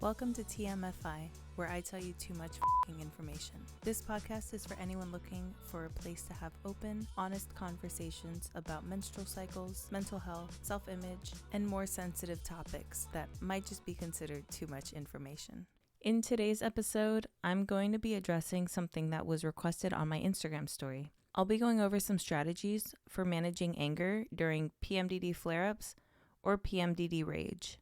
Welcome to TMFI, where I tell you too much information. This podcast is for anyone looking for a place to have open, honest conversations about menstrual cycles, mental health, self-image, and more sensitive topics that might just be considered too much information. In today's episode, I'm going to be addressing something that was requested on my Instagram story. I'll be going over some strategies for managing anger during PMDD flare-ups or PMDD rage.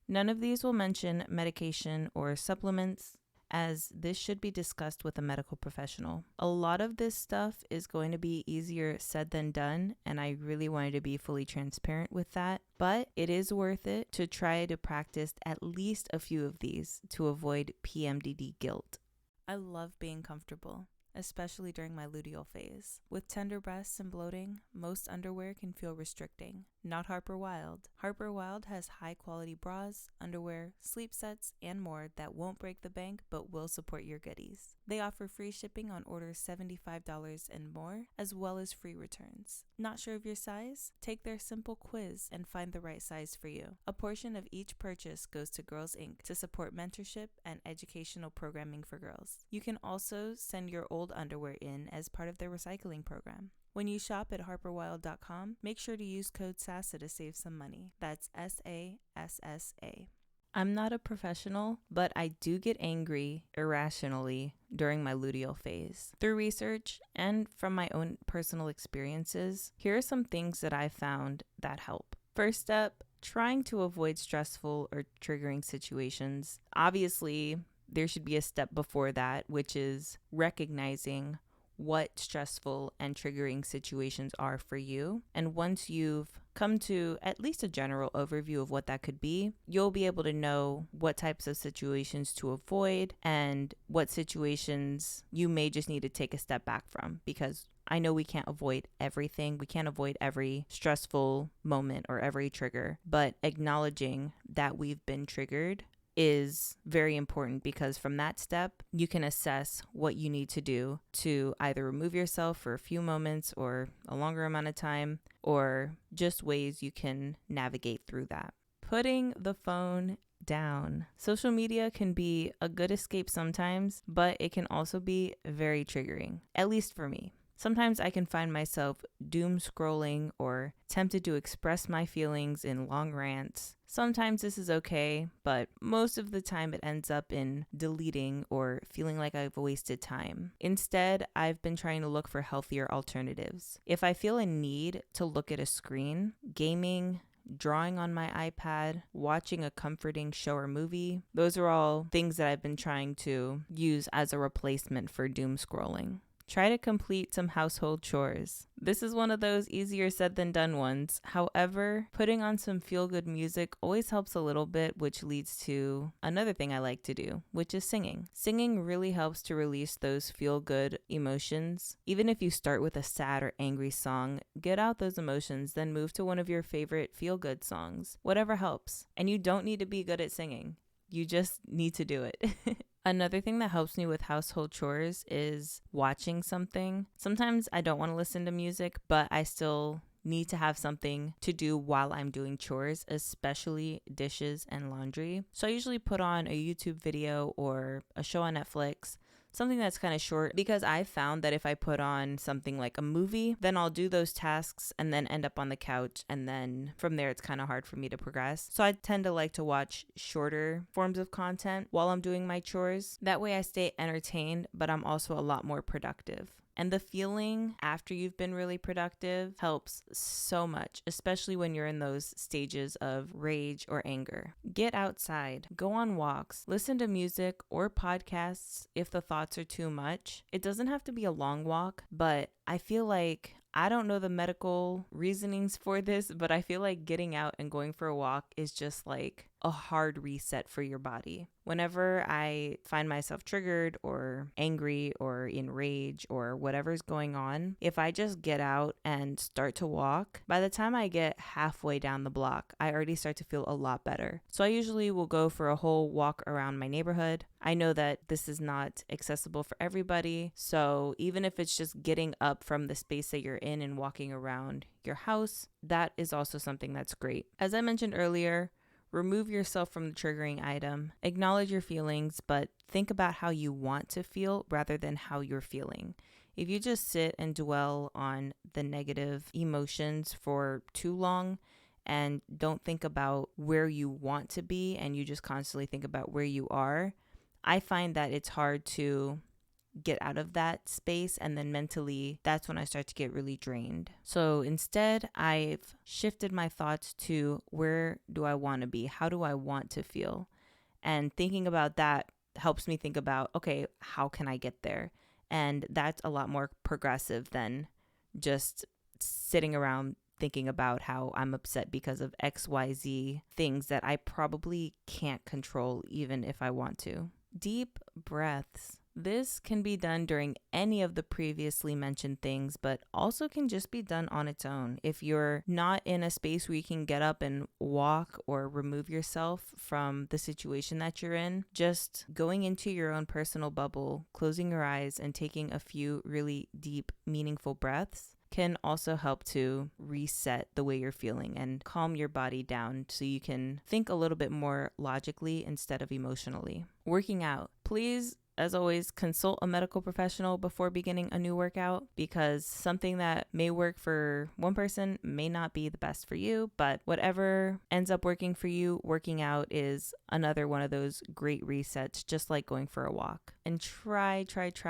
None of these will mention medication or supplements, as this should be discussed with a medical professional. A lot of this stuff is going to be easier said than done, and I really wanted to be fully transparent with that, but it is worth it to try to practice at least a few of these to avoid PMDD guilt. I love being comfortable, especially during my luteal phase. With tender breasts and bloating, most underwear can feel restricting. Not Harper Wilde. Harper Wilde has high-quality bras, underwear, sleep sets, and more that won't break the bank but will support your goodies. They offer free shipping on orders $75 and more, as well as free returns. Not sure of your size? Take their simple quiz and find the right size for you. A portion of each purchase goes to Girls Inc. to support mentorship and educational programming for girls. You can also send your old underwear in as part of their recycling program. When you shop at harperwilde.com, make sure to use code SASSA to save some money. That's SASSA. I'm not a professional, but I do get angry irrationally during my luteal phase. Through research and from my own personal experiences, here are some things that I found that help. First step, trying to avoid stressful or triggering situations. Obviously, there should be a step before that, which is recognizing what stressful and triggering situations are for you. And once you've come to at least a general overview of what that could be, you'll be able to know what types of situations to avoid and what situations you may just need to take a step back from, because I know we can't avoid everything. We can't avoid every stressful moment or every trigger, but acknowledging that we've been triggered is very important, because from that step, you can assess what you need to do to either remove yourself for a few moments or a longer amount of time, or just ways you can navigate through that. Putting the phone down. Social media can be a good escape sometimes, but it can also be very triggering, at least for me. Sometimes I can find myself doom scrolling or tempted to express my feelings in long rants. Sometimes this is okay, but most of the time it ends up in deleting or feeling like I've wasted time. Instead, I've been trying to look for healthier alternatives. If I feel a need to look at a screen, gaming, drawing on my iPad, watching a comforting show or movie, those are all things that I've been trying to use as a replacement for doom scrolling. Try to complete some household chores. This is one of those easier said than done ones. However, putting on some feel-good music always helps a little bit, which leads to another thing I like to do, which is singing. Singing really helps to release those feel-good emotions. Even if you start with a sad or angry song, get out those emotions, then move to one of your favorite feel-good songs. Whatever helps. And you don't need to be good at singing. You just need to do it. Another thing that helps me with household chores is watching something. Sometimes I don't want to listen to music, but I still need to have something to do while I'm doing chores, especially dishes and laundry. So I usually put on a YouTube video or a show on Netflix, something that's kind of short, because I found that if I put on something like a movie, then I'll do those tasks and then end up on the couch, and then from there it's kind of hard for me to progress. So I tend to like to watch shorter forms of content while I'm doing my chores. That way I stay entertained, but I'm also a lot more productive. And the feeling after you've been really productive helps so much, especially when you're in those stages of rage or anger. Get outside, go on walks, listen to music or podcasts if the thoughts are too much. It doesn't have to be a long walk, but I feel like, I don't know the medical reasonings for this, but I feel like getting out and going for a walk is just like a hard reset for your body. Whenever I find myself triggered or angry or in rage or whatever's going on, if I just get out and start to walk, by the time I get halfway down the block, I already start to feel a lot better. So I usually will go for a whole walk around my neighborhood. I know that this is not accessible for everybody, so even if it's just getting up from the space that you're in and walking around your house, that is also something that's great. As I mentioned earlier, remove yourself from the triggering item, acknowledge your feelings, but think about how you want to feel rather than how you're feeling. If you just sit and dwell on the negative emotions for too long and don't think about where you want to be and you just constantly think about where you are, I find that it's hard to get out of that space, and then mentally that's when I start to get really drained. So instead, I've shifted my thoughts to where do I want to be? How do I want to feel? And thinking about that helps me think about, okay, how can I get there? And that's a lot more progressive than just sitting around thinking about how I'm upset because of XYZ things that I probably can't control even if I want to. Deep breaths. This can be done during any of the previously mentioned things, but also can just be done on its own. If you're not in a space where you can get up and walk or remove yourself from the situation that you're in, just going into your own personal bubble, closing your eyes, and taking a few really deep, meaningful breaths can also help to reset the way you're feeling and calm your body down so you can think a little bit more logically instead of emotionally. Working out. Please, as always, consult a medical professional before beginning a new workout, because something that may work for one person may not be the best for you, but whatever ends up working for you, working out is another one of those great resets, just like going for a walk. And try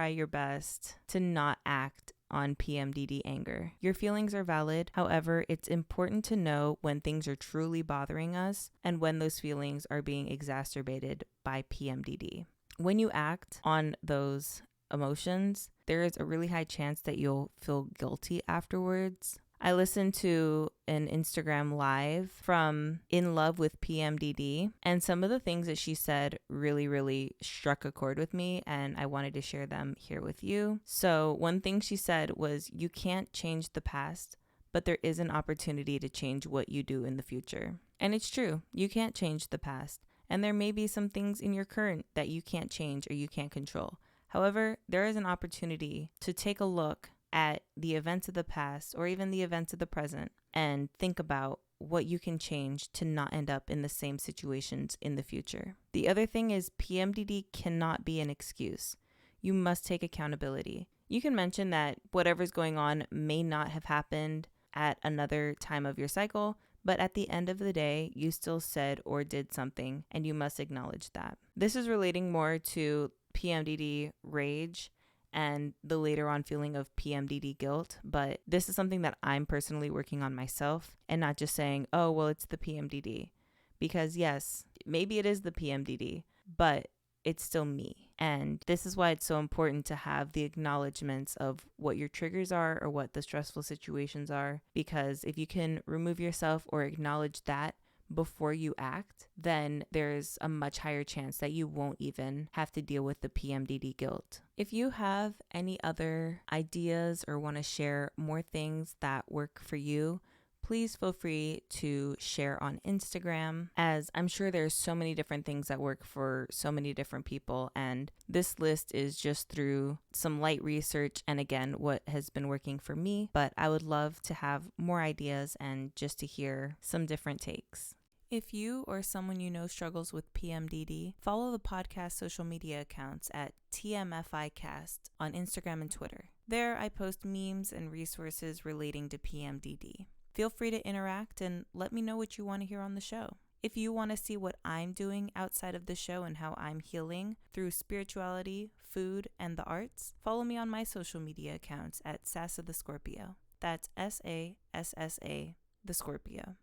your best to not act on PMDD anger. Your feelings are valid. However, it's important to know when things are truly bothering us and when those feelings are being exacerbated by PMDD. When you act on those emotions, there is a really high chance that you'll feel guilty afterwards. I listened to an Instagram live from In Love with PMDD, and some of the things that she said really struck a chord with me, and I wanted to share them here with you. So one thing she said was, you can't change the past, but there is an opportunity to change what you do in the future. And it's true, you can't change the past. And there may be some things in your current that you can't change or you can't control. However, there is an opportunity to take a look at the events of the past or even the events of the present and think about what you can change to not end up in the same situations in the future. The other thing is PMDD cannot be an excuse. You must take accountability. You can mention that whatever's going on may not have happened at another time of your cycle, but at the end of the day, you still said or did something, and you must acknowledge that. This is relating more to PMDD rage and the later on feeling of PMDD guilt, but this is something that I'm personally working on myself, and not just saying, oh, well, it's the PMDD. Because yes, maybe it is the PMDD, but it's still me. And this is why it's so important to have the acknowledgements of what your triggers are or what the stressful situations are. Because if you can remove yourself or acknowledge that before you act, then there's a much higher chance that you won't even have to deal with the PMDD guilt. If you have any other ideas or want to share more things that work for you, please feel free to share on Instagram, as I'm sure there's so many different things that work for so many different people. And this list is just through some light research and again, what has been working for me. But I would love to have more ideas and just to hear some different takes. If you or someone you know struggles with PMDD, follow the podcast social media accounts at TMFI Cast on Instagram and Twitter. There I post memes and resources relating to PMDD. Feel free to interact and let me know what you want to hear on the show. If you want to see what I'm doing outside of the show and how I'm healing through spirituality, food, and the arts, follow me on my social media accounts at Sassa the Scorpio. That's SASSA the Scorpio.